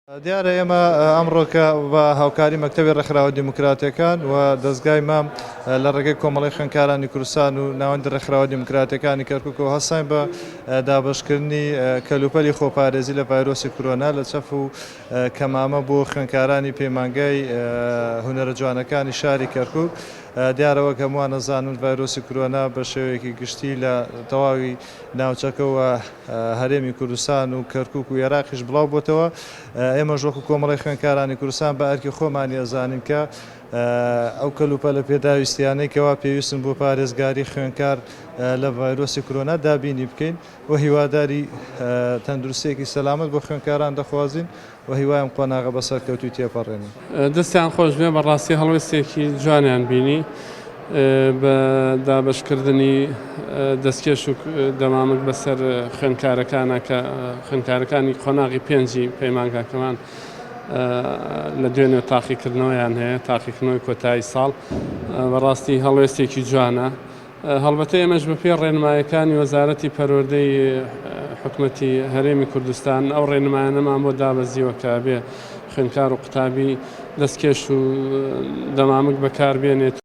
دیارە ئێمە ئەمڕۆکە بە هاوکاری مەکتەبی ڕێکخراوە دیموکراتیەکان و دەستگای مام لە ڕێگەی کۆمەڵی خوێندکارانی کوردستان و ناوەندی ڕێکخراوە دیموکراتیەکانی کەرکووکەوە هەستین بە دابەشکردنی کەلوپەلی خۆپارێزی لە ڤایرۆسی کۆرۆنا لە چەف و کەمامە بۆ خوێندکارانی پەیمانگای هونەرە جوانەکانی شاری کەرکووک. دیارەوە کە هەمووان دەزانن ڤایرۆسی کۆرۆنا بە شێوەیەکی گشتی لە تەواوی ناوچەکەوە هەرێمی کوردستان و کەرکووک و عێراقیش بڵاو بۆتەوە. ئێمەش وەکو کۆمەڵی خوێندکارانی کوردستان بە ئەرکی خۆمانی ئەزانین کە ئەو کەلوپەلە پێداویستیانەی کەوا پێویستن بۆ پارێزگاری خوێندکار لە ڤایرۆسی کۆرۆنا دابینی بکەین و هیواداری تەندروستیەکی سەلامەت بۆ خوێندکاران دەخوازین و هیوایم قۆناغە بەسەر کەوتوی تێپەڕێنین. دەستیان خۆش بێ بەڕاستی هەڵوێستێکی جوانیان بینی بە دابەشکردنی دەستکێش و دەمامک بەسەر خوێندکارەکانە کە خوێندکارەکانی قۆناغی پێنجی پەیمانگاکەمان لە دوێنێ تاقیکردنەوەیان هەیە، تاقیکردنەوەی کۆتایی ساڵ. بەڕاستی هەڵوێستێکی جوانە. هەڵبەتە ئێمەش بەپێ ڕێنمایەکانی وەزارەتی پەروەردەی حکوومەتی هەرێمی کوردستان ئەو ڕێنمایانەمان بۆ دابەزیوە کە بێ خوێندکار و قوتابی دەستکێش و دەمامک بەکاربێنێت.